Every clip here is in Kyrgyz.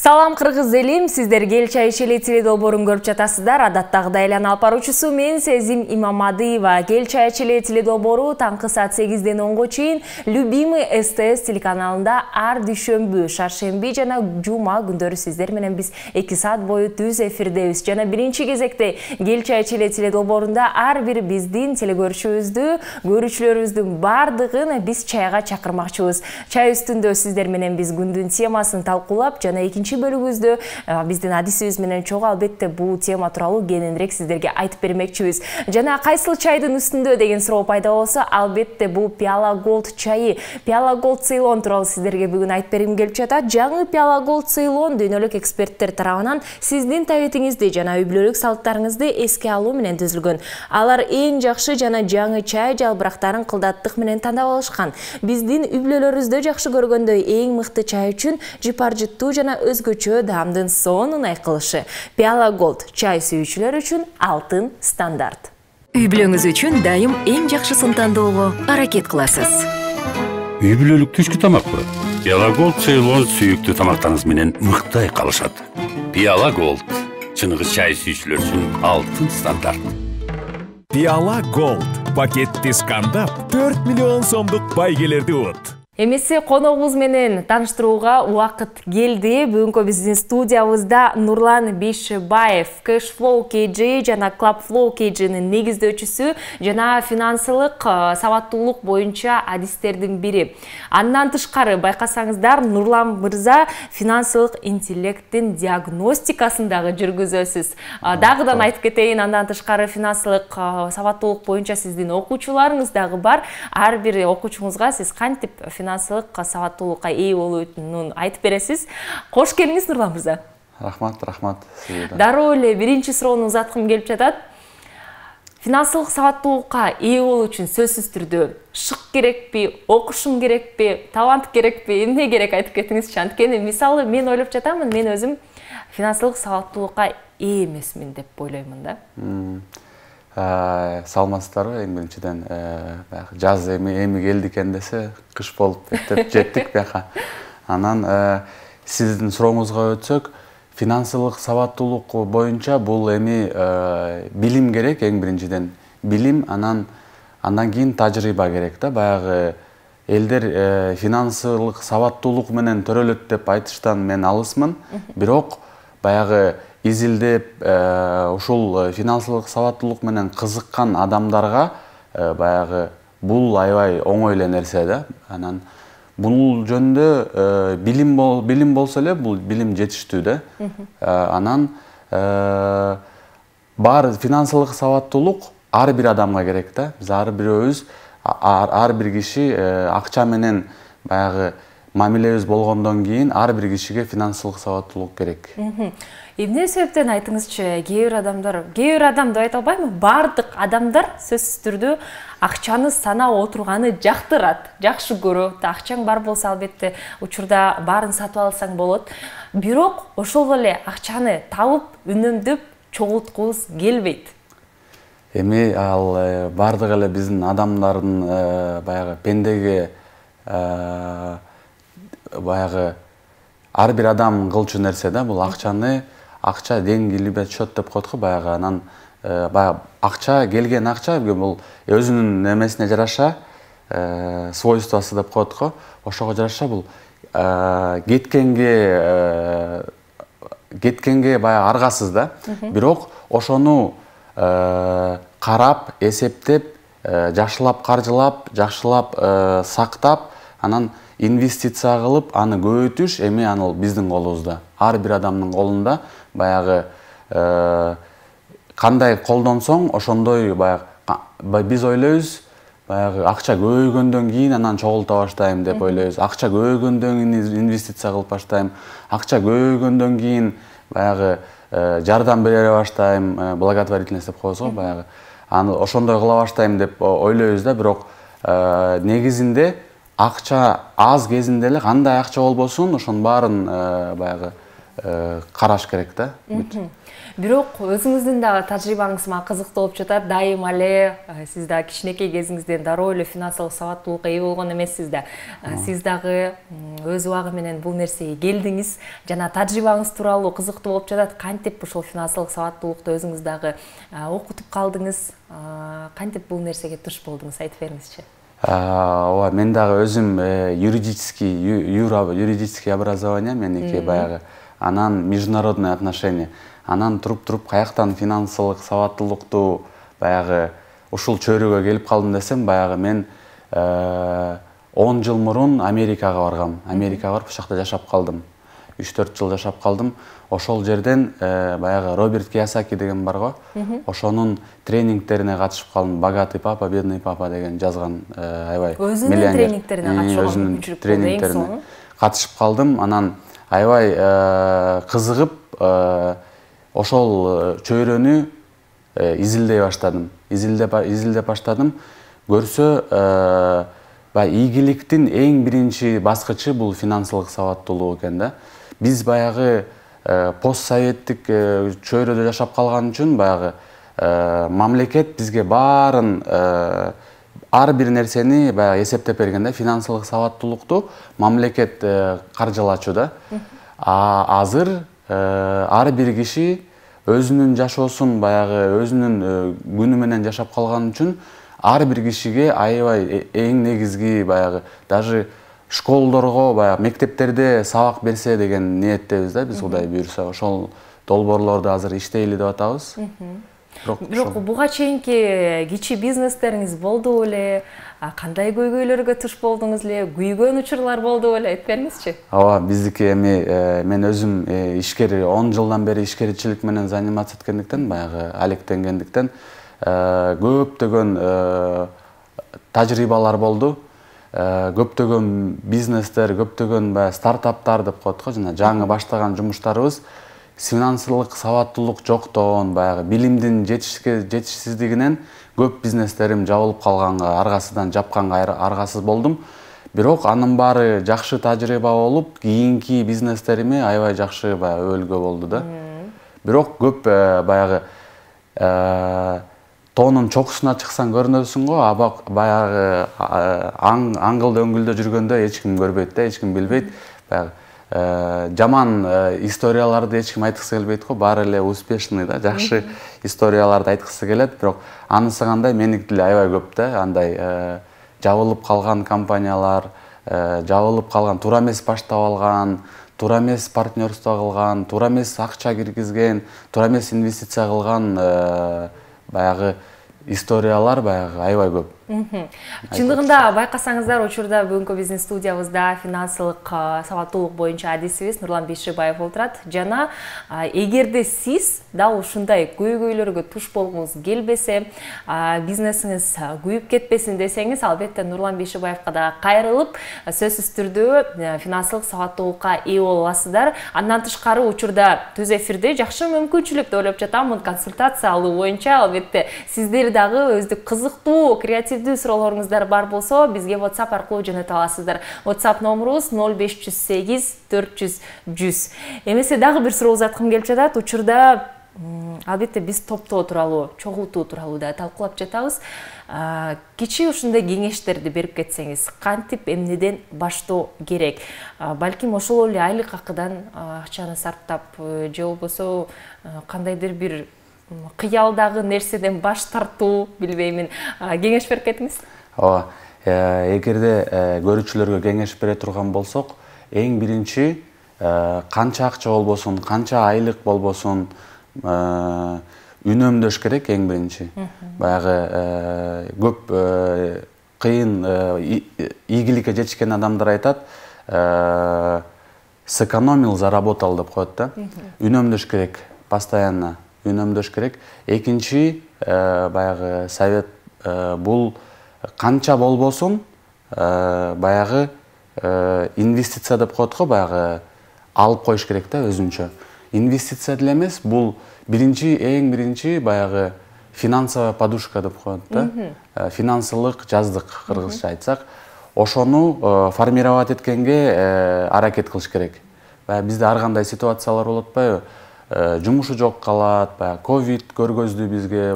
Салам кыргыз элим, сиздер Кел чай ичели теледолбоорун көрүп жатасыздар. Адаттагыдай эле алып баруучусу мен Сезим Имамадыева. Кел чай ичели теледолбоору таңкы саат 8-ден 10-го чейин Любимый СТС телеканалында ар дүйшөмбү, шаршемби жана жума күндөрү сиздер менен биз 2 саат бою түз эфирдебиз. Жана биринчи кезекте Кел чай ичели теледолбоорунда ар бир биздин көрүүчүлөрүбүздүн бардыгын биз чайга чакырмакчыбыз. Чай үстүндө сиздер менен биз күндүн темасын талкуулап жана экинчи бөлүгүбүздө биздин адисибиз менен чогуу албетте бул тема тууралуу кененирээк сиздерге айтып бермекчибиз. Жана кайсыл чайдын үстүндө деген суроо пайда болсо, албетте бул Пиала Голд чайы. Пиала Голд Цейлон тууралуу сиздерге бүгүн айтып бергим келип жатат. Жаңы Пиала Голд Цейлон дүйнөлүк эксперттер тарабынан сиздин табитиңизди жана үй бүлөлүк салттарыңызды эске алуу менен түзүлгөн. Алар эң жакшы жана жаңы чай жалбырактарын кылдаттык менен тандап алышкан. Биздин үй бүлөлөрүбүздө жакшы көргөндөй эң мыкты чай үчүн жыпар-жыттуу жана өзгөчө даамдын сонун айкылышы. Пиала Голд чай сүйүүчүлөр үчүн алтын стандарт. Үй бүлөңүз үчүн дайым эң жакшысын тандоого аракет кыласыз. Үй бүлөлүк түшкү тамакпы? Пиала Голд Цейлон сүйүктүү тамактарыңыз менен мыкты айкалышат. Пиала Голд чыныгы чай сүйүүчүлөр үчүн алтын стандарт. Пиала Голд пакетти скандап 4 миллион сомдук байгелерди уут. Эмеси коногубуз менен тааныштырууга убакыт келди. Бүгүнкү биздин студиябызда Нурлан Бейшебаев, Cashflow KG жана Clubflow KG'нин негиздөөчүсү жана финансылык сабаттуулук боюнча адистердин бири. Андан тышкары байкасаңыздар, Нурлан мырза финансылык интеллекттин диагностикасын дагы жүргүзөсүз. Дагыдан айтып кетейин, андан тышкары финансылык сабаттуулук боюнча сиздин окуучуларыңыз дагы бар. Ар бир окуучуңузга сиз кантип финансылык сабаттуулукка ээ болуунун айтып бересиз. Кош келиңиз, Нурлан мырза. Рахмат сизге. Дароо эле биринчи суроону узаткым келип жатат. Финансылык сабаттуулукка ээ болуу үчүн сөзсүз түрдө шык керекпи, окушуң керекпи, талант керекпи, эмне керек айтып кетиңизчи. Анткени мисалы мен ойлоп жатамын, мен өзүм финансылык сабаттуулукка ээ эмесмин деп ойлоймун да. Саламатсыздарбы, эң биринчиден жаз эми келди экен десе, кыш болуп кеттип жеттик бияка. Анан сиздин сурооңузга өтсөк, финансылык сабаттуулук боюнча бул эми билим керек, эң биринчиден билим, андан кийин тажрыйба керек да. Баягы элдер финансылык сабаттуулук менен төрөлөт деп айтыштан мен алысмын. Бирок баягы изилдеп, ушул финансылык сабаттуулук менен кызыккан адамдарга баягы бул аябай оңой эле нерсе да. Анан бул жөнүндө билим болсо эле, бул билим жетиштүү да. Анан бар финансылык сабаттуулук ар бир адамга керек да. Биз ар бирөөбүз, ар бир киши акча менен баягы мамилебиз болгондон кийин ар бир кишиге финансылык сабаттуулук керек. Эмне себептен айтыңызчы, кээ бир адам деп айта албайм, бардык адамдар сөзсүз түрдө акчаны санап отурганы жактырат, жакшы көрөт. Акчаң бар болсо албетте учурда баарын сатып алсаң болот. Бирок ошол эле акчаны табып, үнөмдөп чогулткубуз келбейт. Эми ал бардык эле биздин адамдардын баягы пендеге баягы ар бир адам кылчу нерсе да. Бул акча деньги любят счет деп коет го баягы. Анан баягы акча, келген акча бул өзүнүн немесине жараша, свойствосы деп коет го. Ошого жараша бул кеткенге баягы аргасыз да. Бирок ошону карап, эсептеп, жакшылап каржылап, жакшылап сактап, анан инвестиция кылып, аны көбөйтүш эми анын биздин колубузда. Ар бир адамдын колунда. Баягы кандай колдонсоң, ошондой баягы биз ойлойбуз, баягы акча көбөйгөндөн кийин анан чогулта баштайм деп ойлойбуз. Акча көбөйгөндөн кийин инвестиция кылып баштайм. Акча көбөйгөндөн кийин баягы жардам бере баштайм, благотворительность деп коебуз го, баягы. Аны ошондой кыла баштайм деп ойлойбуз да, бирок негизинде акча аз кезинде эле кандай акча болбосун, ошонун баарын баягы караш керек да. Бирок өзүңүздүн дагы тажрыйбаңыз мага кызыктуу болуп жатат. Дайыма эле сиз да кичинекей кезиңизден дароо эле финансылык сабаттуулукка ээ болгон эмессиз да. Сиз дагы өз убагы менен бул нерсеге келдиңиз. Жана тажрыйбаңыз тууралуу кызыктуу болуп жатат. Кантип ушул финансылык сабаттуулукту өзүңүз дагы окутуп калдыңыз? Кантип бул нерсеге туш болдуңуз? Айтып бериңизчи. Ооба, мен дагы өзүм юридический образование меники баягы. Анан международные отношения. Анан туруп каяктан финансылык сабаттуулукту баягы ушул чөйрөгө келип калдым десем, баягы мен 10 жыл мурун Америкага баргам. Америкага барып ошол жакта жашап калдым. 3-4 жыл жашап калдым. Ошол жерден баягы Роберт Кийосаки деген бар го. Ошонун тренингтерине катышып калдым. Богатый папа, бедный папа деген жазган аябай өзүнүн тренингтерине катышып тренингтерине катышып калдым. Анан аябай кызыгып ошол чөйрөнү изилдей баштадым. Изилдеп баштадым. Көрсө ийгиликтин эң биринчи баскычы бул финансылык сабаттуулук экен да. Биз баягы постсоветтик чөйрөдө жашап калган үчүн баягы мамлекет бизге баарын ар бир нерсени баягы эсептеп берген да. Финансылык сабаттуулукту мамлекет каржылачу да. Азыр ар бир киши өзүнүн жашоосун баягы өзүнүн күнү менен жашап калган үчүн ар бир кишиге аябай эң негизги баягы даже школдорго баягы мектептерде сабак берсе деген ниеттебиз да. Биз Кудай буйрса ошол долбоорлорду азыр иштейли деп атабыз. Бирок буга чейинки кичи бизнестериңиз болду эле? Кандай көйгөйлөргө туш болдуңуз эле? Күйгөн учурлар болду эле? Айтып бериңизчи. Ооба, биздики мен өзүм ишкер 10 жылдан бери ишкерчилик менен заниматься эткендиктен, баягы алектенгендиктен көптөгөн тажрыйбалар болду. Көптөгөн бизнестер, көптөгөн стартаптар деп коет го, жана жаңы баштаган жумуштарыбыз финансылык сабаттуулук жоктон, баягы билимдин жетишсиздигинен көп бизнестерим жабылып калганга, аргасынан жапканга аргасыз болдум. Бирок анын баары жакшы тажрыйба болуп, кийинки бизнестериме аябай жакшы өбөлгө болду да. Бирок көп баягы тоонун чокусуна чыксаң көрүнөсүң го, баягы аңгыл дөңгүлдө жүргөндө эч ким көрбөйт да, эч ким билбейт. Баягы жаман историяларды эч ким айткысы келбейт го, баары эле успешный да, жакшы историяларды айткысы келет. Бирок анысы кандай, меники деле аябай көп да, андай жабылып калган компаниялар, жабылып калган, туура эмес баштап алган, туура эмес партнерство кылган, туура эмес акча киргизген, туура эмес инвестиция кылган баягы историялар баягы аябай көп. Чындыгында байкасаңыздар, учурда бүгүнкү биздин студиябызда финансылык сабаттуулук боюнча адисибиз Нурлан Бейшибаев отурат. Жана эгерде сиз дал ушундай көйгөйлөргө туш болгуңуз келбесе, бизнесиңиз күйүп кетпесин десеңиз, албетте Нурлан Бейшибаевка да кайрылып, сөзсүз түрдө финансылык сабаттуулукка ээ боло аласыздар. Андан тышкары учурда түз эфирде жакшы мүмкүнчүлүк деп ойлоп жатамын. Консультация алуу боюнча албетте сиздер дагы өздүк кызыктуу, креативдүү суроолоруңуздар бар болсо, бизге WhatsApp аркылуу жөнөтө аласыздар. WhatsApp номерубуз 0508 400 100. Эмесе дагы бир суроо узаткым келип жатат. Учурда албетте биз топтоо тууралуу, чогултуу тууралуу да талкуулап жатабыз. Кичи ушундай кеңештерди берип кетсеңиз, кантип эмнеден баштоо керек? Балким ошол эле айлык акыдан акчаны сарптап, же болбосо кандайдыр бир кыялдагы нерседен баш тартуу, билбеймин, кеңеш берип кетиңиз. Ооба, эгерде көрүүчүлөргө кеңеш бере турган болсок, эң биринчи канча акча болбосун, канча айлык болбосун, үнөмдөш керек эң биринчи. Баягы көп кыйын ийгиликке жетишкен адамдар айтат, сэкономил, заработал деп коет да. Үнөмдөш керек, постоянно үнөмдөш керек. Экинчи баягы совет бул канча болбосун, баягы инвестиция деп коет го, баягы алып коюш керек да өзүнчө. Инвестиция деле эмес, бул эң биринчи баягы финансовая подушка деп коет да. Финансылык жаздык кыргызча айтсак, ошону формировать эткенге аракет кылыш керек. баягы бизде ар кандай ситуациялар болот атпайбы? Жумушу жок калат, баягы ковид көргөздү бизге,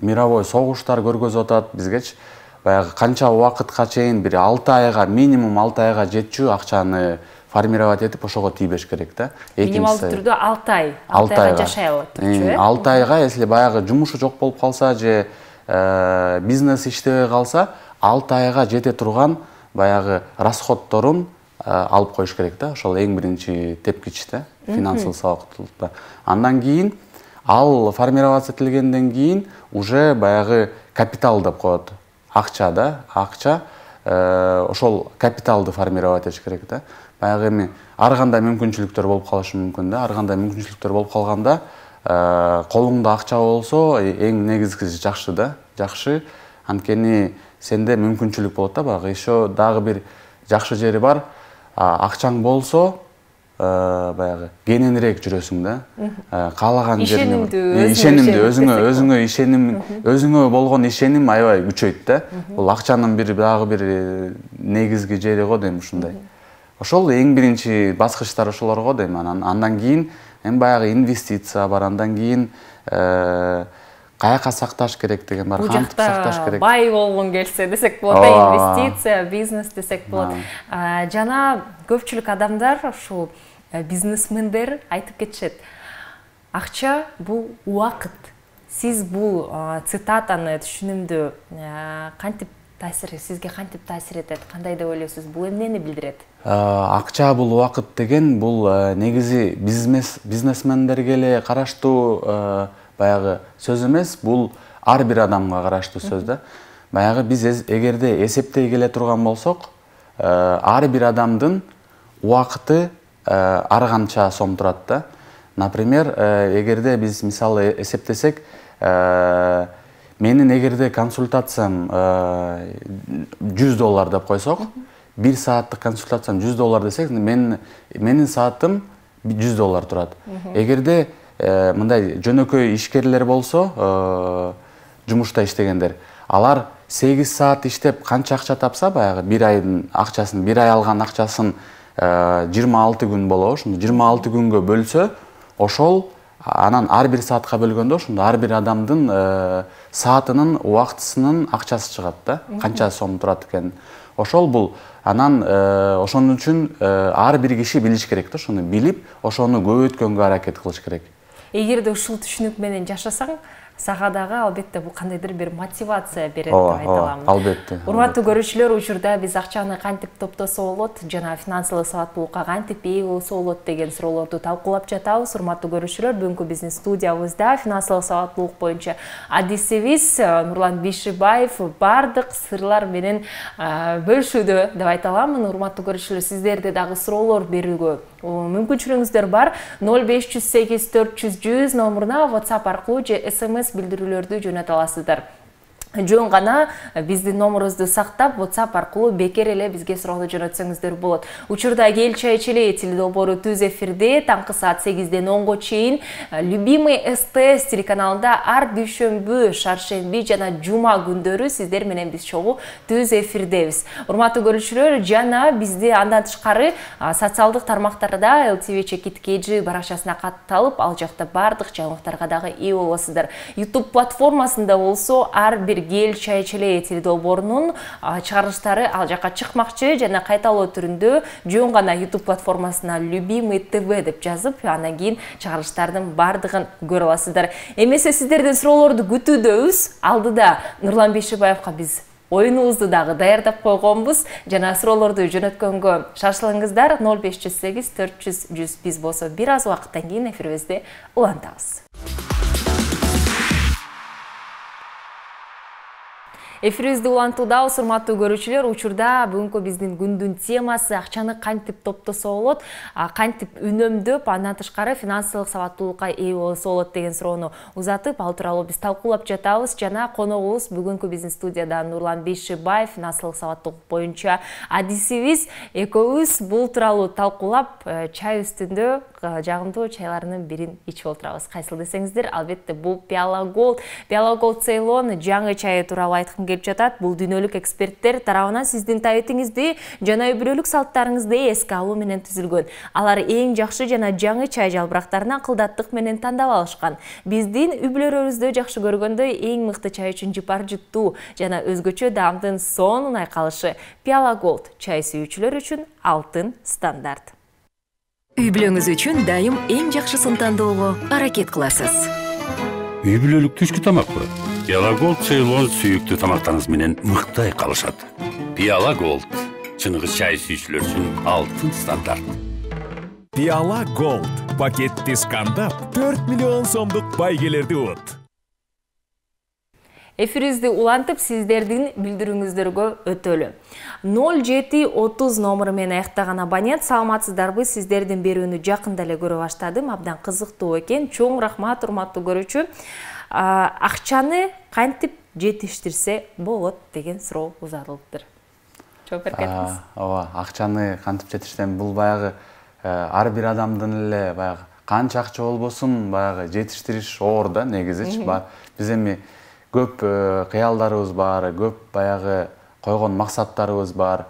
мировой согуштар көргөзүп атат бизгечи. Баягы канча убакытка чейин бир 6 айга, минимум 6 айга жетчү акчаны формировать этип ошого тийбеш керек да. Минималдуу түрдө 6 айга жашай алат турчу, 6 айга, если баягы жумушу жок болуп калса же бизнес иштебей калса, 6 айга жете турган баягы расходторун алып коюш керек да. Ошол эң биринчи тепкич да, финансылык сабактуулукта. Андан кийин ал формироваться этилгенден кийин уже баягы капитал деп коет. Акча да, акча ошол капиталды формировать этиш керек да. Баягы эми ар кандай мүмкүнчүлүктөр болуп калышы мүмкүн да. Ар кандай мүмкүнчүлүктөр болуп калганда колуңда акча болсо эң негизгиси жакшы да. Жакшы, анткени сенде мүмкүнчүлүк болот да. Баягы еще дагы бир жакшы жери бар. Акчаң болсо баягы кененирээк жүрөсүң да. Каалаган жериңе ишенимдүү, өзүңө ишеним, өзүңө болгон ишеним аябай күчөйт да. Бул акчанын дагы бир негизги жери го дейм ушундай. Ошол эң биринчи баскычтар ошолор го дейм. Андан кийин эми баягы инвестиция бар, андан кийин каяка сакташ керек деген бар, кантип сакташ керек. Бай болгон келсе десек болот, инвестиция, бизнес десек болот. Жана көпчүлүк адамдар, ушул бизнесмендер айтып кетишет. Акча бул убакыт. Сиз бул цитатаны түшүнүмдүү сизге кантип таасир этет? Кандай деп ойлойсуз? Бул эмнени билдирет? Акча бул убакыт деген бул негизи бизнесмендерге эле караштуу баягы сөз эмес, бул ар бир адамга караштуу сөз да. Баягы биз эгерде эсептей келе турган болсок, ар бир адамдын убакыты ар канча сом турат да. Например, эгерде биз мисалы эсептесек, менин эгерде консультациям $100 деп койсок, 1 сааттык консультациям $100 десек, менин саатым $100 турат. Эгерде мындай жөнөкөй ишкерлер болсо, жумушта иштегендер, алар 8 саат иштеп канча акча тапса, баягы бир айдын акчасын, бир ай алган акчасын 26 күн болобу, ошондо 26 күнгө бөлсө, ошол анан ар бир саатка бөлгөндө ошондо ар бир адамдын саатынын, убактысынын акчасы чыгат да, канча сом турат экен. Ошол бул анан ошон үчүн ар бир киши билиш керек да, ошону билип, ошону көбөйткөнгө аракет кылыш керек. Эгерде ушул түшүнүк менен жашасаң, сага дагы албетте бул кандайдыр бир мотивация берет деп айта алам. Албетте. Урматтуу көрүүчүлөр, учурда биз акчаны кантип топтосо болот жана финансылык сабаттуулукка кантип ээ болсо болот деген суроолорду талкуулап жатабыз. Урматтуу көрүүчүлөр, бүгүнкү биздин студиябызда финансылык сабаттуулук боюнча адисибиз Нурлан Бишибаев бардык сырлар менен бөлүшүүдө деп айта алам. Урматтуу көрүүчүлөр, сиздерде дагы суроолор берүүгө мүмкүнчүлүгүңүздөр бар. 0508 400 100 номуруна WhatsApp аркылуу же SMS билдирүүлөрдү жөнөтө аласыздар. Жөн гана биздин номурубузду сактап, WhatsApp аркылуу бекер эле бизге суроо жөнөтсөңүздөр болот. Учурда Эл чай чилей теледолбоору түз эфирде таңкы саат 8ден 10го чейин Любимый СТС телеканалында ар дүйшөмбү, шаршемби жана жума күндөрү сиздер менен биз чогуу түз эфирдебиз. Урматтуу көрүүчүлөр, жана бизди андан тышкары социалдык тармактарда LTV Чекит KG баракчасына катталып, ал жакта бардык жаңылыктарга дагы ээ болосуздар. YouTube платформасында болсо ар бир Эл чай чилей теледолбоорунун чыгарылыштары ал жака чыкмакчы жана кайталоо түрүндө жөн гана YouTube платформасына Любимый ТВ деп жазып, андан кийин чыгарылыштардын бардыгын көрө аласыздар. Эмесе сиздерден суроолорду күтүүдөбүз. Алдыда Нурлан Бишибаевка биз оюнубузду дагы даярдап койгонбуз. Жана суроолорду жөнөткөнгө шашылыңыздар. 0508 400 100 биз болсо бир аз убакыттан кийин эфирибизди улантабыз. Эфирибизди улантуудабыз, урматтуу көрүүчүлөр. Учурда бүгүнкү биздин күндүн темасы акчаны кантип топтосо болот, кантип үнөмдөп, андан тышкары финансылык сабаттуулукка ээ болсо болот деген суроону узатып, ал тууралуу биз талкуулап жатабыз. Жана коногубуз бүгүнкү биздин студияда Нурлан Бишибаев, финансылык сабаттуулук боюнча адисибиз. Экөөбүз бул тууралуу талкуулап, чай үстүндө жагымдуу чайлардын бирин ичип отурабыз. Кайсыл десеңиздер, албетте бул Пиала Голд. Пиала Голд Ceylon жаңы чайы тууралуу айткым келип жатат. Бул дүйнөлүк эксперттер тарабынан сиздин табитиңизди жана үй бүлөлүк салттарыңызды эске алуу менен түзүлгөн. Алар эң жакшы жана жаңы чай жалбырактарын акылдаттык менен тандап алышкан. Биздин үй бүлөлөрүбүздө жакшы көргөндөй эң мыкты чай үчүн жыпар жуттуу жана өзгөчө даамдын сонун айкалышы. Пиала Gold чай сүйүүчүлөр үчүн алтын стандарт. Үй бүлөңүз үчүн дайым эң жакшысын тандоого аракет кыласыз. Үй бүлөлүк түшкү тамакпы? Пиала Gold Ceylon сүйүктүү тамактарыңыз менен мыкты айкалышат. Пиала Gold чыныгы чай сүйүүчүлөр үчүн алтын стандарт. Пиала Gold пакетти скандап 4 миллион сомдук байгелерди ұт. Эфирибизди улантып, сиздердин билдирүүңүздөргө өтөлү. 0730 номеру менен аяктаган абонент, саламатсыздарбы? Сиздердин берүүнү жакында эле көрө баштадым. Абдан кызыктуу экен. Чоң рахмат, урматтуу көрүүчү. Акчаны кантип жетиштирсе болот деген суроо узатылыптыр. Жооп беркенсиз. Ооба, акчаны кантип жетиштирем? Бул баягы ар бир адамдын эле баягы канча акча болбосун баягы жетиштириш оор да негизи. Биз эми көп кыялдарыбыз бар, көп баягы койгон максаттарыбыз бар.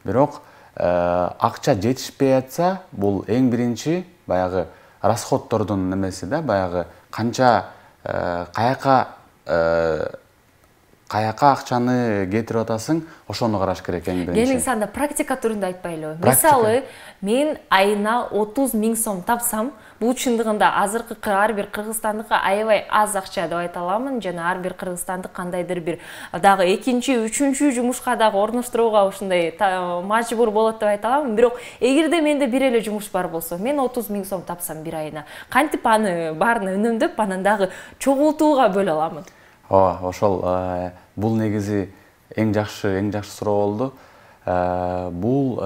Бирок акча жетишпей атса, бул эң биринчи баягы расходтордун немеси да, баягы канча каяка акчаны кетирип атасың, ошону караш керек эң биринчи. Келиң санда практика түрүндө айтпайлы. Мисалы, мен айына 30 000 сом тапсам, бул чындыгында азыркы ар бир кыргызстандыкка аябай аз акча деп айта аламын, жана ар бир кыргызстандык кандайдыр бир дагы экинчи, үчүнчү жумушка дагы орноштурууга ушундай мажбур болот деп айта аламын. Бирок эгерде менде бир эле жумуш бар болсо, мен 30 000 сом тапсам бир айына, кантип аны баарын үнөмдөп, анан дагы чогултууга бөлө аламын? Ооба, ошол бул негизи эң жакшы суроо болду. Бул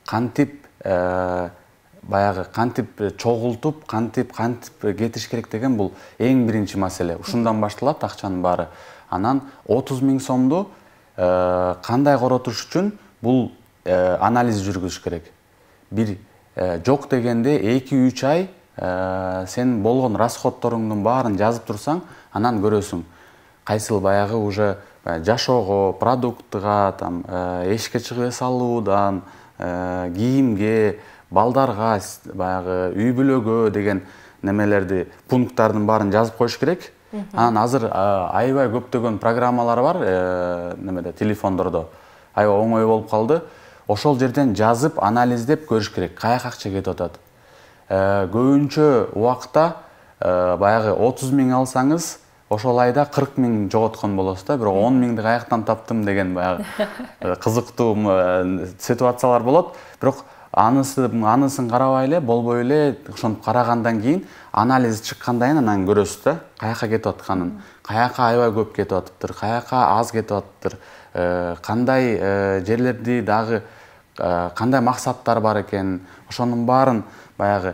кантип баягы кантип чогултуп, кантип кетиш керек деген бул эң биринчи маселе. Ушундан башталат акчанын баары. Анан 30 000 сомду кандай коротуш үчүн бул анализ жүргүзүш керек. Бир жок дегенде 2-3 ай сен болгон расходторуңдун баарын жазып турсаң, анан көрөсүң. Кайсыл баягы уже жашоого, продуктыга, эшикке чыгып эс алуудан, кийимге, балдарга, баягы үй бүлөгө деген немелерди, пункттардын баарын жазып коюш керек. Анан азыр аябай көптөгөн программалар бар, немеде телефондордо. Аябай оңой болуп калды. Ошол жерден жазып, анализдеп көрүш керек, каяка акча кетип атат. Көбүнчө убакта баягы 30 000 алсаңыз, ошол айда 40 000 жоготкон болосуз да, бирок 10 000 каяктан таптым деген баягы кызыктуу ситуациялар болот. Бирок анысын карабай эле, болбой эле, ошентип карагандан кийин анализ чыккандан кийин анан көрөсүз да, каяка кетип атканын, каяка аябай көп кетип атыптыр, каяка аз кетип атыптыр, кандай жерлерди дагы кандай максаттар бар экен, ошонун баарын баягы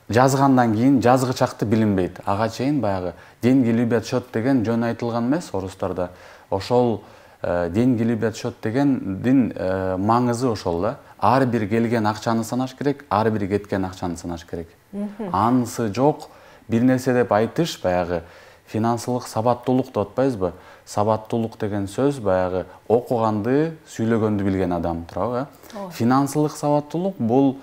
жазгандан кийин жазгычакты билинбейт. Ага чейин баягы деньги любят счет деген жөн айтылган эмес орустарда. Ошол деньги любят счет дегендин маңызы ошол да. Ар бир келген акчаны санаш керек, ар бир кеткен акчаны санаш керек. Анысы жок, бир нерсе деп айтыш баягы финансылык сабаттуулук деп атпайбызбы? Сабаттуулук деген сөз баягы окуганды, сүйлөгөндү билген адам туурабы? Финансылык сабаттуулук бул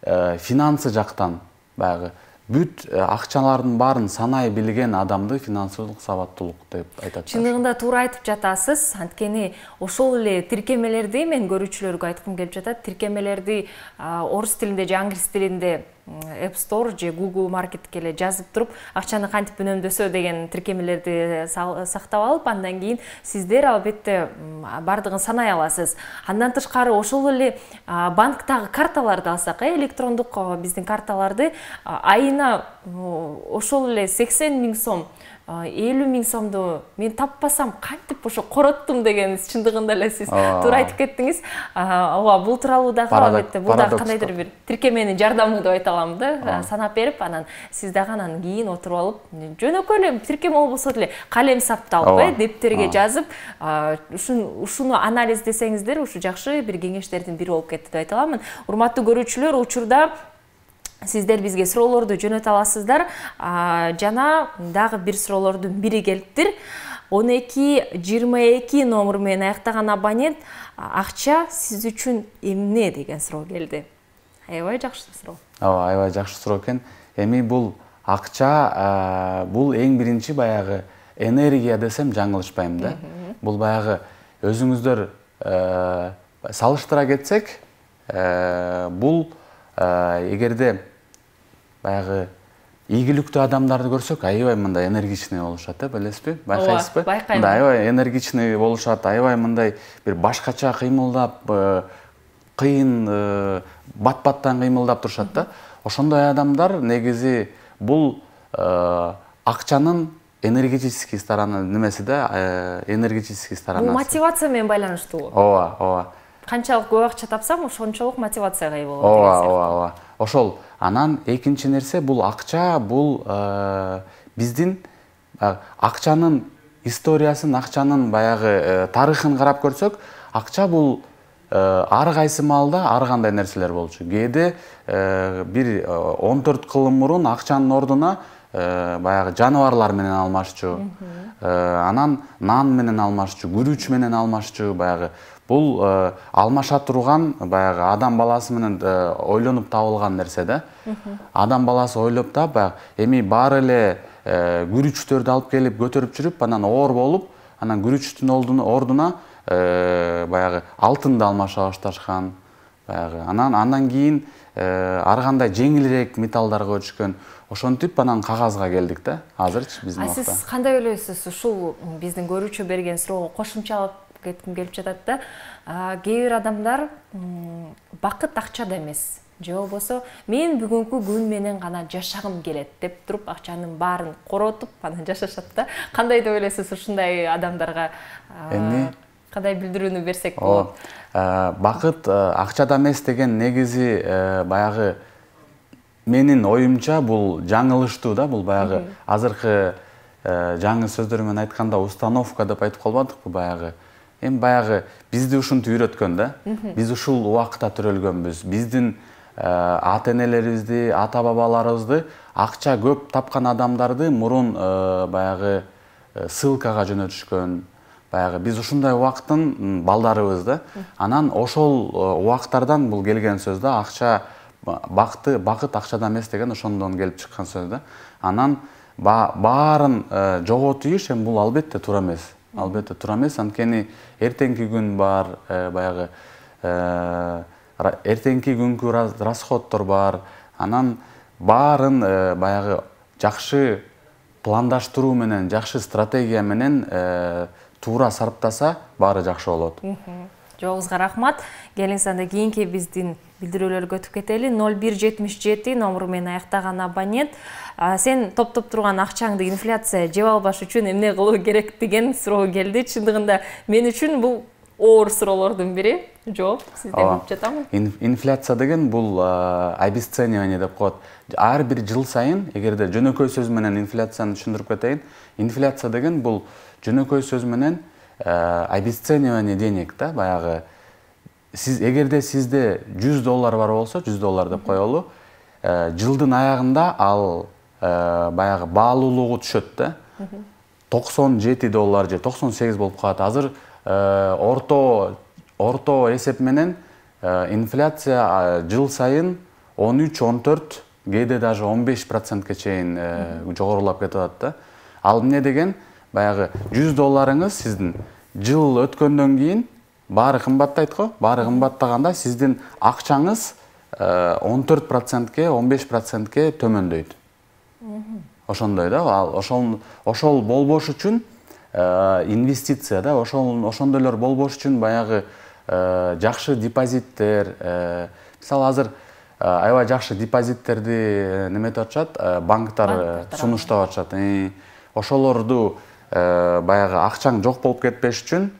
финансы жактан баягы бүт акчалардын баарын санай билген адамды финансылык сабаттуулук деп айтат. Чындыгында туура айтып жатасыз. Анткени ошол эле тиркемелерди мен көрүүчүлөргө айткым келип жатат. Тиркемелерди орус тилинде же англис тилинде App Store же Google Marketке эле жазып туруп, акчаны кантип үнөмдөсө деген тиркемелерди сактап алып, андан кийин сиздер албетте бардыгын санай аласыз. Андан тышкары ошол эле банктагы карталарды алсак, электрондук биздин карталарды айына ошол эле 80 000 сом, 50 000 сомду мен таппасам кантип ошо короттум деген чындыгында эле сиз туура айтып кеттиңиз. Ооба, бул тууралуу дагы албетте бул дагы кандайдыр бир тиркеменин жардамы деп айта алам да, санап берип, анан сиз дагы анан кийин отуруп алып, жөнөкөй эле тиркеме болбосо деле калем сапты алып, дептерге жазып, ушуну анализдесеңиздер, ушу жакшы бир кеңештердин бири болуп кетти деп айта аламын. Урматтуу көрүүчүлөр, учурда сиздер бизге суроолорду жөнөтө аласыздар. Жана дагы бир суроолордун бири келиптир. 12-22 номер менен аяктаган абонент акча сиз үчүн эмне деген суроо келди. Аябай жакшы суроо. Ооба, аябай жакшы суроо экен. Эми бул акча бул эң биринчи баягы энергия десем жаңылышпайм да. Бул баягы өзүңүздөр салыштыра кетсек, бул эгерде баягы ийгиликтүү адамдарды көрсөк, аябай мындай энергичный болушат, билесизби? Байкайсызбы? Байкайм. Аябай энергичный болушат, аябай мындай бир башкача кыймылдап, кыйын бат-баттан кыймылдап турушат да. Ошондой адамдар негизи бул акчанын энергетический стороны немеси да, энергетический сторонасы. Бул мотивация менен байланыштуу. Ооба. Канчалык көп акча тапсам, ошончолук мотивацияга ээ болот. Ооба. Ошол анан экинчи нерсе бул акча, бул биздин акчанын историясын, акчанын баягы тарыхын карап көрсөк, акча бул ар кайсы маалда ар кандай нерселер болчу. Кээде бир 14 кылым мурун акчанын ордуна баягы жаныбарлар менен алмашчу, анан нан менен алмашчу, күрүч менен алмашчу, баягы бул алмаша турган баягы адам баласы менен ойлонуп табылган нерсе да. Адам баласы ойлоп таб, эми баары эле күрүчтөрдү алып келип көтөрүп жүрүп, анан оор болуп, анан күрүчтүн ордуна баягы алтынды алмаша башташкан, баягы андан кийин ар кандай жеңилирээк металлдарга өтүшкөн. Ошентип анан кагазга келдик да, азырчы биздин убакта. Сиз кандай ойлойсуз? Ушул биздин көрүүчү берген суроого кошумчалап кетким келип жатат да. Кээ бир адамдар бакыт акчада эмес, же болбосо мен бүгүнкү күн менен гана жашагым келет деп туруп акчанын баарын коротуп анан жашашат да. Кандай деп ойлойсуз ушундай адамдарга? Эмне? Кандай билдирүүнү берсек болот? Бакыт акчада эмес деген негизи баягы менин оюмча бул жаңылыштуу да, бул баягы азыркы жаңы сөздөр менен айтканда установка деп айтып калбадыкпы баягы. Эми баягы бизди ушинтип үйрөткөн да. Биз ушул убакытта төрөлгөнбүз. Биздин ата-энелерибизди, ата-бабаларыбызды акча көп тапкан адамдарды мурун баягы ссылкага жөнөтүшкөн. Баягы биз ушундай убакыттын балдарыбыз да. Анан ошол убактардан бул келген сөз да, акча бакыт акчада эмес деген ошондон келип чыккан сөз да. Анан баарын жоготуш эми бул албетте туура эмес. Албетте туура эмес, анткени эртеңки күн бар, баягы эртеңки күнкү расходдор бар. Анан баарын баягы жакшы пландаштыруу менен, жакшы стратегия менен туура сарптаса, баары жакшы болот. Жоогуңузга рахмат. Келиңиз анда кийинки биздин билдирүүлөргө өтүп кетели. 0177 номер менен аяктаган абонент. Сен топтоп турган акчаңды инфляция жеп албаш үчүн эмне кылуу керек деген суроо келди. Чындыгында мен үчүн бул оор суроолордун бири. Жооп, сизден билип жатамын. Инфляция деген бул обесценивание деп коет. Ар бир жыл сайын, эгерде жөнөкөй сөз менен инфляцияны түшүндүрүп кетейин, инфляция деген бул жөнөкөй сөз менен обесценивание денег да, баягы сиз эгерде сизде $100 бар болсо, $100 деп коелу, жылдын аягында ал баягы баалуулугу түшөт да. $97 же 98 болуп калат. Азыр орто эсеп менен инфляция жыл сайын 13-14, кээде даже 15%ке чейин жогорулап кетип атат да. Ал эмне деген? Баягы $100 сиздин жыл өткөндөн кийин баары кымбаттайт го. Баары кымбаттаганда сиздин акчаңыз 14%ке, 15%ке төмөндөйт. Ошондой да. Ал ошол болбош үчүн инвестиция да, ошондойлор болбош үчүн баягы жакшы депозиттер, мисалы азыр аябай жакшы депозиттерди неметип атышат, банктар сунуштап атышат. Ошолорду баягы акчаң жок болуп кетпеш үчүн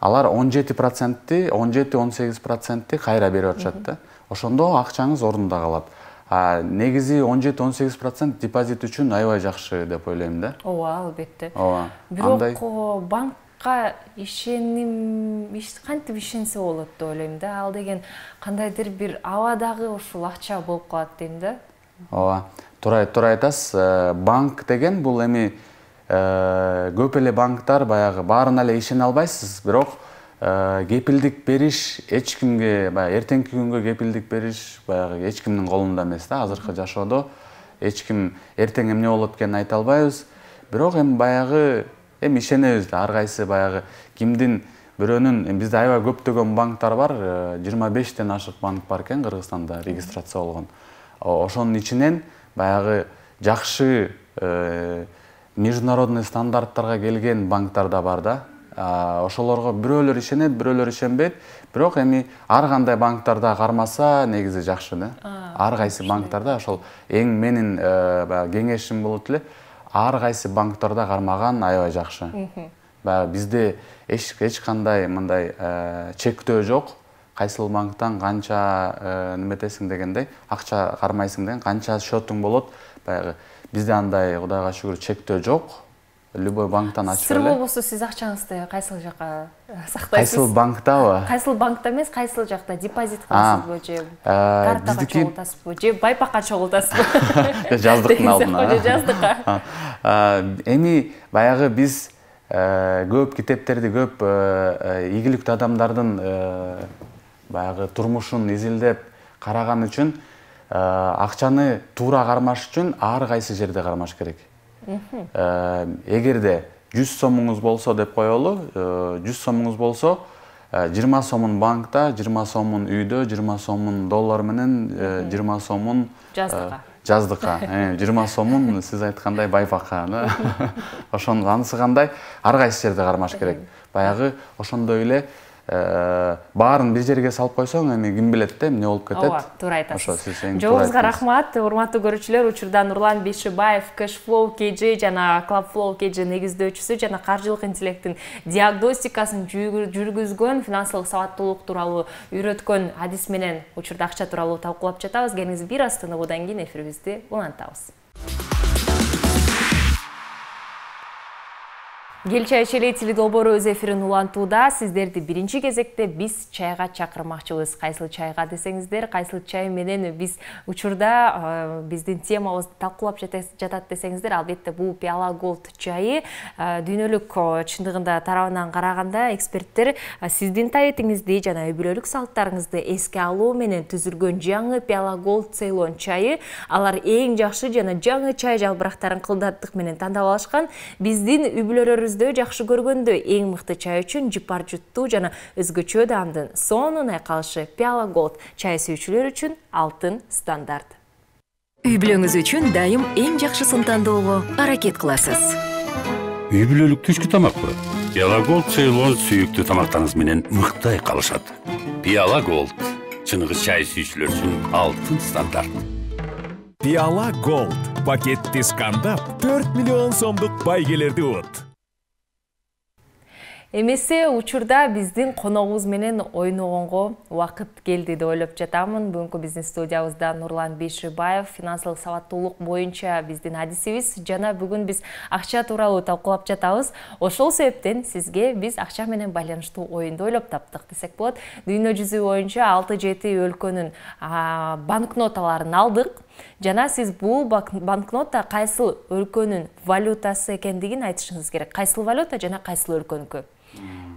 алар 17%, 17-18% кайра берип атышат да. Ошондо акчаңыз ордунда калат. Негизи 17-18% депозит үчүн аябай жакшы деп ойлойм да. Ооба, албетте. Ооба. Бирок банкка кантип ишенсе болот деп ойлойм да. Ал деген кандайдыр бир абадагы ушул акча болуп калат дейм да. Ооба. Туура айтасыз. Банк деген бул эми көп эле банктар баягы баарына эле ишене албайсыз, бирок кепилдик бериш эч кимге, баягы эртеңки күнгө кепилдик бериш баягы эч кимдин колунда эмес да. Азыркы жашоодо эч ким эртең эмне болот экенин айта албайбыз. Бирок эми баягы ишенебиз да, ар кайсы баягы кимдин бирөөнүн, бизде аябай көптөгөн банктар бар, 25тен ашык банк бар экен Кыргызстанда регистрация болгон. Ошонун ичинен баягы жакшы международный стандарттарга келген банктар да бар да. Ошолорго бирөөлөр ишенет, бирөөлөр ишенбейт. Бирок эми ар кандай банктарда кармаса негизи жакшы да. Ар кайсы банктарда ошол эң менин баягы кеңешим болот эле, ар кайсы банктарда кармаган аябай жакшы. Баягы бизде эч кандай мындай чектөө жок. Кайсыл банктан канча неметесиң дегендей, акча кармайсың деген, канча счетуң болот. Баягы бизде андай Кудайга шүгүр чектөө жок. Любой банктан ачып эле. Сыр болбосо сиз акчаңызды кайсыл жакка сактайсыз? Кайсыл банктабы? Кайсыл банкта эмес, кайсыл жакта депозит кыласызбы же картага чогултасызбы же байпакка чогултасызбы? Жаздыктын алдына. Же жаздыкка. Эми баягы биз көп китептерди, көп ийгиликтүү адамдардын баягы турмушун изилдеп караган үчүн акчаны туура кармаш үчүн ар кайсы жерде кармаш керек. Эгерде 100 сомуңуз болсо деп коелу, 100 сомуңуз болсо 20 сомун банкта, 20 сомун үйдө, 20 сомун доллар менен, 20 сомун жаздыкка, 20 сомун сиз айткандай байпакка. Ошону анысы кандай ар кайсы жерде кармаш керек. Баягы ошондой эле баарын бир жерге салып койсоң, эми ким билет да эмне болуп кетет. Ооба, туура айтасыз. Жообузга рахмат, урматтуу көрүүчүлөр. Учурда Нурлан Бейшибаев Cashflow KG жана Clubflow KG негиздөөчүсү жана каржылык интеллекттин диагностикасын жүргүзгөн, финансылык сабаттуулук тууралуу үйрөткөн адис менен учурда акча тууралуу талкуулап жатабыз. Келиңиз бир аз тыныбыдан кийин эфирибизди улантабыз. Кел чай ичели теледолбоору өз эфирин улантууда. Сиздерди биринчи кезекте биз чайга чакырмакчыбыз. Кайсыл чайга десеңиздер, кайсыл чай менен биз учурда биздин темабызды талкуулап жатат десеңиздер, албетте бул Пиала Gold чайы. Дүйнөлүк чындыгында тарабынан караганда эксперттер сиздин таетиңизди жана үй бүлөлүк салттарыңызды эске алуу менен түзүлгөн жаңы Пиала Gold Ceylon чайы, алар эң жакшы жана жаңы чай жалбырактарын кылдаттык менен тандап алышкан. Биздин үй бүлөлөрүбүз жакшы көргөндө эң мыкты чай үчүн жыпар жуттуу жана өзгөчө даамдын сонун айкалышы Пиала Gold чай сүйүүчүлөр үчүн алтын стандарт. Үй бүлөңүз үчүн дайым эң жакшысын тандоого аракет кыласыз. Үй бүлөлүк түшкү тамакпы? Пиала Gold Ceylon сүйүктүү тамактарыңыз менен мыкты айкалышат. Пиала Gold чыныгы чай сүйүүчүлөр үчүн алтын стандарт. Пиала Gold пакетти скандап 4 миллион сомдук байгелерди ут. Эмесе учурда биздин коногубуз менен ойногонго убакыт келди деп ойлоп жатамын. Бүгүнкү биздин студиябызда Нурлан Бейшибаев, финансылык сабаттуулук боюнча биздин адисибиз, жана бүгүн биз акча тууралуу талкуулап жатабыз. Ошол себептен сизге биз акча менен байланыштуу оюнду ойлоп таптык десек болот. Дүйнө жүзү боюнча 6-7 өлкөнүн банкноталарын алдык. Жана сиз бул банкнота кайсыл өлкөнүн валютасы экендигин айтышыңыз керек. Кайсыл валюта жана кайсыл өлкөнүкү.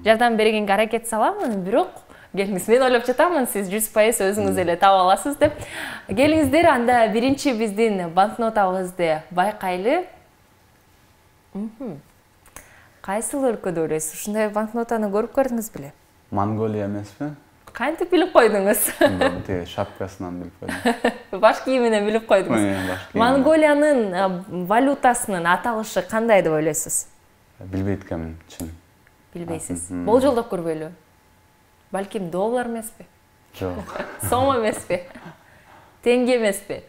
Жардам бергенге аракет саламын, бирок келиңиз, мен ойлоп жатамын, сиз 100% өзүңүз эле таба аласыз деп. Келиңиздер, анда биринчи биздин банкнотабызды байкайлы. Кайсыл өлкөдө ойлойсуз? Ушундай банкнотаны көрүп көрдүңүз беле? Монголия эмеспи? Кантип билип койдуңуз? Шапкасынан билип койдум. Баш кийиминен билип койдуңуз. Монголиянын валютасынын аталышы кандай деп ойлойсуз? Билбейт экенмин, чын. Билбейсиз. Болжолдоп көрбөйлү? Балким доллар эмеспи? Жок. Сом эмеспи? Тенге эмеспи?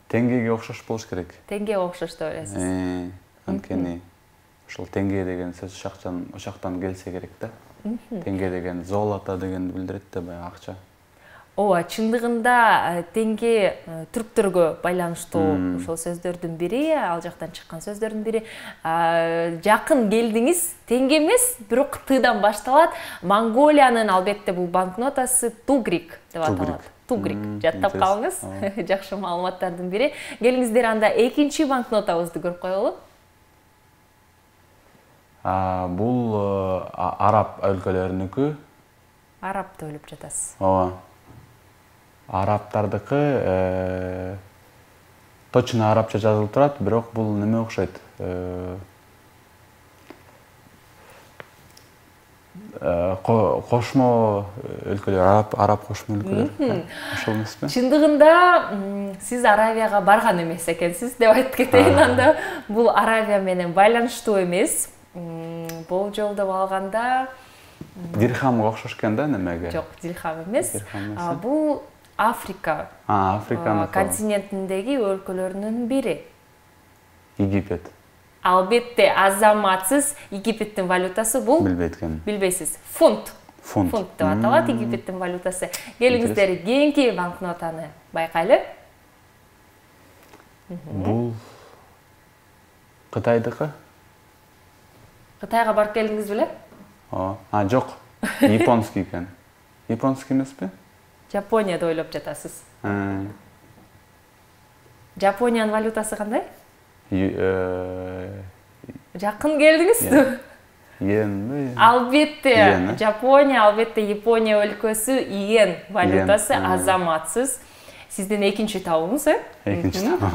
Тенгеге окшош болуш керек. Тенге окшош деп ойлойсуз. Анткени ошол тенге деген сөз ошактан келсе керек да. Тенге деген золото дегенди билдирет да, баягы акча. Ооба, чындыгында тенге түрктөргө байланыштуу ошол сөздөрдүн бири, ал жактан чыккан сөздөрдүн бири. Жакын келдиңиз, тенге эмес, бирок тыдан башталат. Монголиянын албетте бул банкнотасы тугрик деп аталат. Тугрик. Жаттап калыңыз. Жакшы маалыматтардын бири. Келиңиздер, анда экинчи банкнотабызды көрүп коелу. Бул араб өлкөлөрүнүкү. Арапты ойлоп жатасыз. Ооба. Арабтардыкы точно арабча жазылып турат, бирок бул неме окшойт? Кошмо өлкөлөр, араб кошмо өлкөлөр. Ошол эмеспи? Чындыгында сиз Аравияга барган эмес экенсиз деп айтып кетейин. Анда бул Аравия менен байланыштуу эмес. Бул жолдоп алганда Дирхамга окшош экен да немеге? Жок, дирхам эмес. Бул Африка. Африканын континентиндеги өлкөлөрүнүн бири. Египет. Албетте, азаматсыз Египеттин валютасы бул? Билбейт экен. Билбейсиз. Фунт. Фунт деп аталат Египеттин валютасы. Келиңиздер, кийинки банкнотаны байкайлы. Бул Кытайдыкы? Кытайга барып келдиңиз беле? Жок. Японский экен. Японский эмеспи? Жапонияда ойлоп жатасыз. Жапониянын валютасы кандай? Жакын келдиңиз. Йенби. Албетте, Жапония, албетте Япония өлкөсү иен валютасы азаматсыз. Сиздин экинчи табууңуз, Экинчи табуу.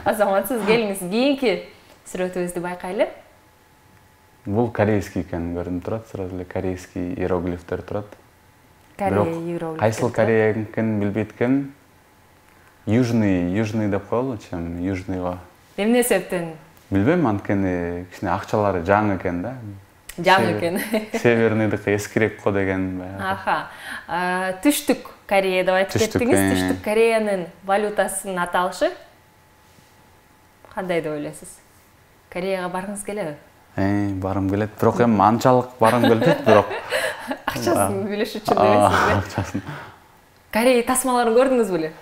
Азаматсыз, келиңиз, кийинки сүрөтүбүздү байкайлы. Бул корейский экен, көрүнүп турат, сразу эле корейский иероглифтер турат. Корея иероглифтер. Кайсыл Корея экенин билбейт экен. Южный деп коелу, чем южныйга. Эмне себептен? Билбейм, анткени кичине акчалары жаңы экен да. Жаңы экен. Северныйдыкы эскирээк го деген. Түштүк Корея деп айтып кеттиңиз. Түштүк Кореянын валютасынын аталышы кандай деп ойлойсуз? Кореяга баргыңыз келеби? Барым келет. Бирок анчалык барым келбейт, бирок акчасын билиш үчүн дебесизби? Акчасын. Корея тасмаларын көрдүңүз беле?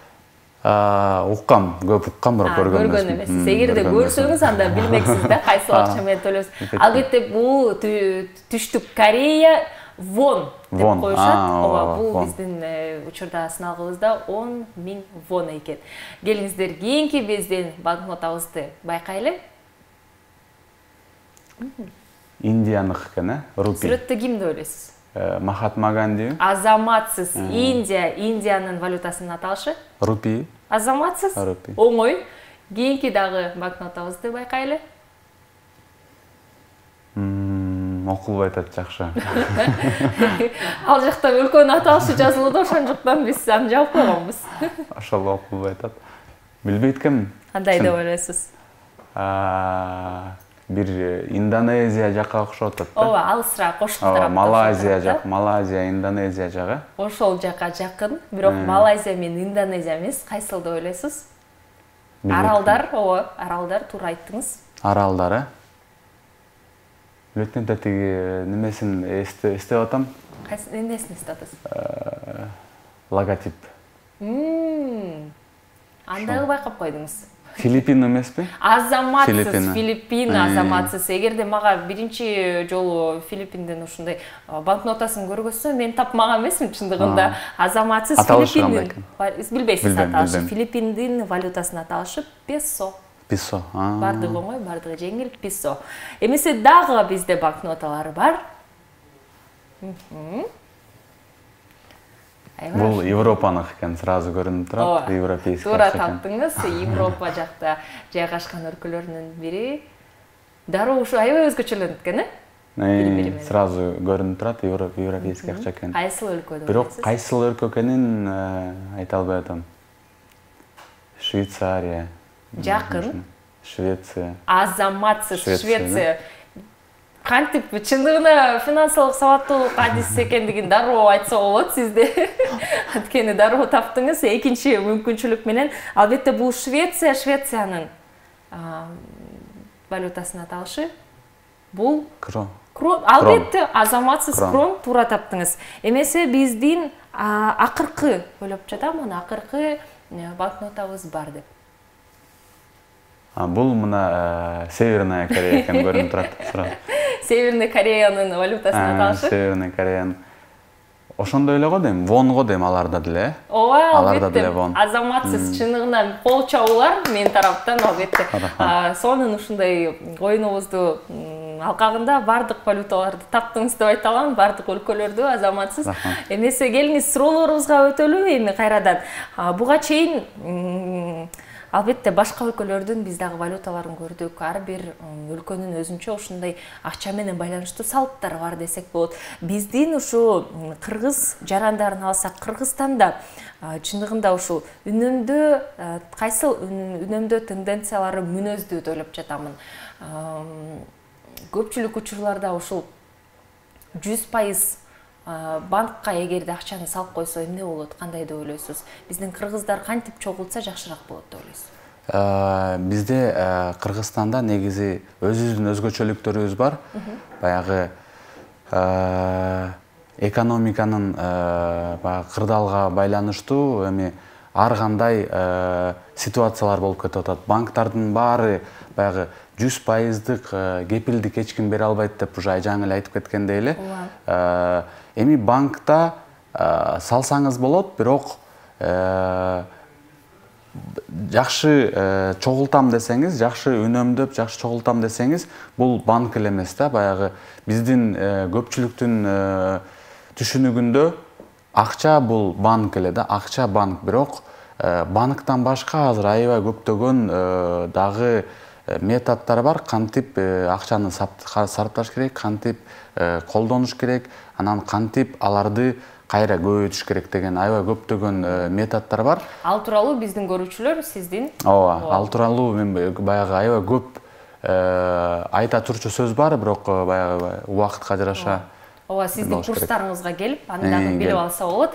Уккам, көп уккам, бирок көргөн эмес. Көргөн эмес. Эгерде көрсөңүз, анда билмексиз да кайсы акча менен төлөсүз. Албетте бул түштүк Корея вон деп коюшат. Ооба, бул биздин учурда сыналгыбызда 10.000 вон экен. Келиңиздер, кийинки биздин банкнотабызды байкайлы. Индияныкы экен, рупи. Сүрөттө кимди ойлойсуз? Махатма Ганди. Азаматсыз. Индиянын валютасынын аталышы? Рупи. Азаматсыз? Рупи. Оңой. Кийинки дагы банкнотабызды байкайлы. Окулбай атат, жакшы. Ал жакта өлкөнүн аталышы жазылды, ошон жактан биз аны жаап койгонбуз. Ошол окулбай атат. Билбейт экенмин. Кандай деп ойлойсуз? Бир Индонезия жакка окшоп атат да. Ооба, алысыраак кошук тарапта. Малайзия жак, Малайзия, Индонезия жагы. Ошол жакка жакын, бирок Малайзия менен Индонезия эмес, кайсыл деп ойлойсуз? Аралдар, ооба, аралдар, туура айттыңыз. Аралдар, Билбейт, тиги немесин эстеп атам. Эмнесин эстеп атасыз? Логотип. Андагы байкап койдуңуз. Филиппин эмеспи? Азаматсыз, Филиппин азаматсыз. Эгерде мага биринчи жолу Филиппиндин ушундай банкнотасын көргөзсө, мен тапмаган эмесмин чындыгында. Азаматсыз Филиппиндин. Билбейсиз аталышы. Филиппиндин валютасынын аталышы песо. Песо. Бардыгы оңой, бардыгы жеңил, песо. Эмесе дагы бизде банкноталар бар. Бул Европанык экен, сразу көрүнүп турат. Европейский. Туура таптыңыз. Европа жакта жайгашкан өлкөлөрүнүн бири. Дароо ушу аябай өзгөчөлөнүп экен, Сразу көрүнүп турат, европейский акча экен. Кайсыл өлкөдө? Бирок кайсыл өлкө экенин айта албай атам. Швейцария. Жакын. Швеция. Азаматсыз Швеция. Кантип чындыгында финансылык сабаттуулук адиси экендигин дароо айтса болот сизде. Анткени дароо таптыңыз. Экинчи мүмкүнчүлүк менен, албетте бул Швециянын валютасынын аталышы бул крон. Албетте азаматсыз крон, туура таптыңыз. Эмесе биздин акыркы ойлоп жатам, акыркы банкнотабыз бар деп. Бул мына Северная Корея экен, көрүнүп турат. Северный Кореянын валютасынын аталышы? Северный Кореянын. Ошондой эле го дейм, вонго дейм аларда деле. Ооба, аларда албетте. Деле вон. Азаматсыз чындыгында кол чабуулар мен тараптан албетте. Сонун ушундай оюнубузду алкагында бардык валюталарды таптыңыз деп айта алам, бардык өлкөлөрдө азаматсыз. Эмесе келиңиз суроолорубузга өтөлү эми кайрадан. Буга чейин албетте башка өлкөлөрдүн биз дагы валюталарын көрдүк. Ар бир өлкөнүн өзүнчө ушундай акча менен байланыштуу салттары бар десек болот. Биздин ушу кыргыз жарандарын алсак, Кыргызстанда чындыгында ушул үнөмдөө кайсыл үнөмдөө тенденциялары мүнөздүү деп ойлоп жатамын. Көпчүлүк учурларда ушул 100% банкка эгерде акчаны салып койсо эмне болот, кандай деп ойлойсуз? Биздин кыргыздар кантип чогултса жакшыраак болот деп ойлойсуз? Бизде Кыргызстанда негизи өзүбүздүн өзгөчөлүктөрүбүз бар. Баягы экономиканын кырдаалга байланыштуу эми ар кандай ситуациялар болуп кетип атат. Банктардын баары баягы 100%дык кепилдик эч ким бере албайт деп уже жаңы эле айтып кеткендей эле. Эми банкта салсаңыз болот, бирок жакшы чогултам десеңиз, жакшы үнөмдөп, жакшы чогултам десеңиз, бул банк эле эмес да, баягы биздин көпчүлүктүн түшүнүгүндө акча бул банк эле да, акча банк, бирок банктан башка азыр аябай көптөгөн дагы методдор бар, кантип акчаны сарпташ керек, кантип колдонуш керек, анан кантип аларды кайра көбөйтүш керек деген аябай көптөгөн методдор бар. Ал тууралуу биздин көрүүчүлөр сиздин? Ооба, ал тууралуу мен баягы аябай көп айта турчу сөз бар, бирок баягы убакытка жараша. Ооба, сиздин курстарыңызга келип, аны дагы билип алса болот.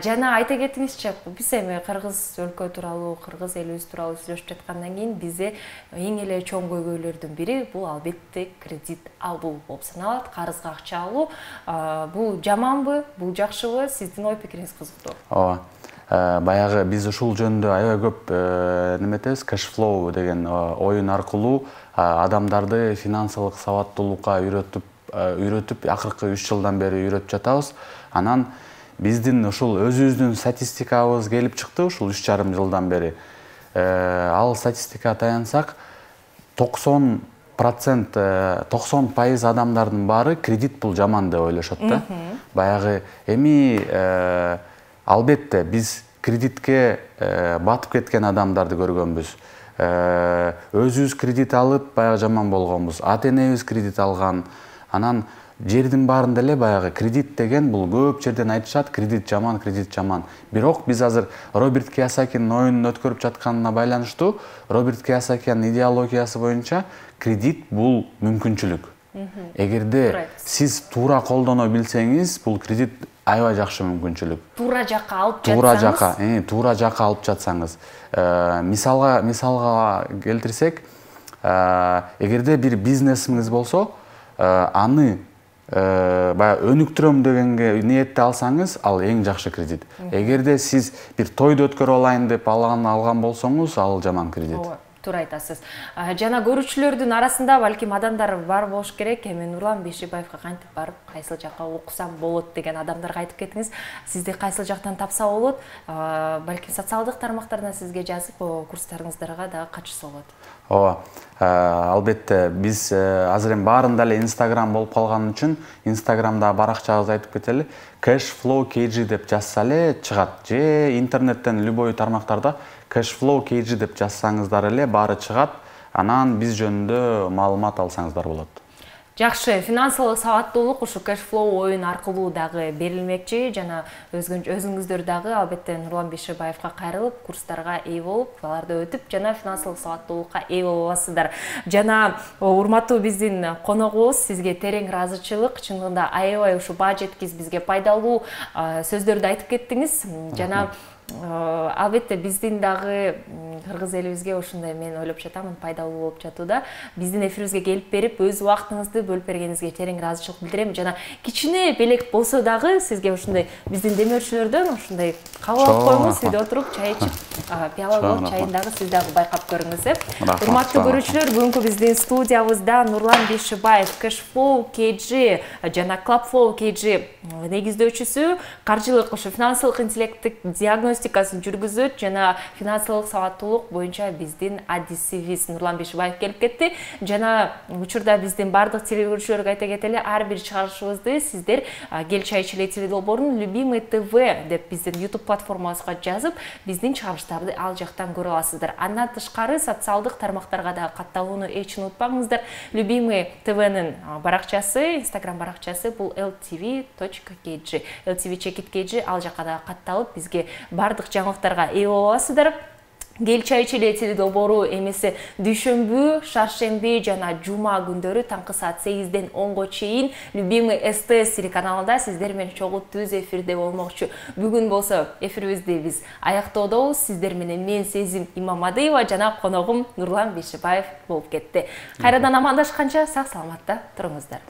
Жана айта кетиңизчи, биз эми кыргыз өлкө тууралуу, кыргыз элибиз тууралуу сүйлөшүп жаткандан кийин бизде эң эле чоң көйгөйлөрдүн бири бул албетте кредит алуу болуп саналат, карызга акча алуу. Бул жаманбы, бул жакшыбы? Сиздин ой пикириңиз кызыктуу. Ооба. Баягы биз ушул жөнүндө аябай көп неметебиз, cash flow деген оюн аркылуу адамдарды финансылык сабаттуулукка үйрөтүп, акыркы 3 жылдан бери үйрөтүп жатабыз. Анан биздин ушул өзүбүздүн статистикабыз келип чыкты ушул 3,5 жылдан бери. Ал статистикага таянсак, 90% адамдардын баары кредит бул жаман деп ойлошот да. Баягы эми албетте биз кредитке батып кеткен адамдарды көргөнбүз. Өзүбүз кредит алып баягы жаман болгонбуз. Ата-энебиз кредит алган. Анан жердин баарында эле баягы кредит деген бул көп жерден айтышат, кредит жаман, кредит жаман. Бирок биз азыр Роберт Кийосакинин оюнун өткөрүп жатканына байланыштуу, Роберт Кийосакинин идеологиясы боюнча кредит бул мүмкүнчүлүк. Эгерде сиз туура колдоно билсеңиз, бул кредит аябай жакшы мүмкүнчүлүк. Туура жакка алып жатсаңыз? Туура жакка алып жатсаңыз. Мисалга келтирсек, эгерде бир бизнесиңиз болсо, аны баягы өнүктүрөм дегенге ниетте алсаңыз, ал эң жакшы кредит. Эгерде сиз бир тойду өткөрүп алайын деп алган болсоңуз, ал жаман кредит. Туура айтасыз. Жана көрүүчүлөрдүн арасында балким адамдар бар болуш керек. Эми Нурлан Бейшибаевга кантип барып, кайсыл жакка окусам болот деген адамдарга айтып кетиңиз. Сизди кайсыл жактан тапса болот? Балким социалдык тармактардан сизге жазып, курстарыңыздарга дагы катышса болот. Ооба. Албетте биз азыр эми баарында эле Instagram болуп калган үчүн Instagramда баракчабызды айтып кетели. Cashflow KG деп жазса эле чыгат. Же интернеттен любой тармактарда Cashflow KG деп жазсаңыздар эле баары чыгат. Анан биз жөнүндө маалымат алсаңыздар болот. Жакшы, финансылык сабаттуулук ушу Cashflow оюн аркылуу дагы берилмекчи. Жана өзүңүздөр дагы албетте Нурлан Бейшибаевга кайрылып, курстарга ээ болуп, аларды өтүп, жана финансылык сабаттуулукка ээ болуп аласыздар. Жана урматтуу биздин коногубуз, сизге терең ыраазычылык. Чындыгында аябай ушу баа жеткиз бизге пайдалуу сөздөрдү айтып кеттиңиз. Жана албетте биздин дагы кыргыз элибизге ушундай мен ойлоп жатамын пайдалуу болуп жатууда. Биздин эфирибизге келип берип, өз убактыңызды бөлүп бергениңизге терең ыраазычылык билдирем. Жана кичине белек болсо дагы сизге ушундай биздин демөөрчүлөрдөн ушундай кабыл алып коюңуз, үйдө отуруп чай ичип, пияла болуп чайын дагы сиз дагы байкап көрүңүз. Урматтуу көрүүчүлөр, бүгүнкү биздин студиябызда Нурлан Бейшибаев, Cashflow KG жана Clubflow KG негиздөөчүсү, каржылык ушу финансылык интеллекттик диагноз диагностикасын жүргүзөт жана финансылык сабаттуулук боюнча биздин адисибиз Нурлан Бешибаев келип кетти. Жана учурда биздин бардык телегөрүүчүлөргө айта кетели, ар бир чыгарышыбызды сиздер Гел чай ичели теледолбоорунун Любимый ТВ деп биздин YouTube платформабызга жазып, биздин чыгарыштарды ал жактан көрө аласыздар. Андан тышкары социалдык тармактарга да катталууну эч унутпаңыздар. Любимый ТВнын баракчасы, Instagram баракчасы бул ltv.kg. ltv.kg ал жакка да катталып, бизге бардык жаңылыктарга ээ боло аласыздар. Гел чай ичели теледолбоору эмеси дүйшөмбү, шаршемби жана жума күндөрү таңкы саат 8-ден 10-го чейин Любимый СТС телеканалында сиздер менен чогуу түз эфирде болмокчу. Бүгүн болсо эфирибизди биз аяктоодобуз. Сиздер менен мен Сезим Имамадыева жана коногум Нурлан Бешибаев болуп кетти. Кайрадан амандашканча сак саламатта туруңуздар.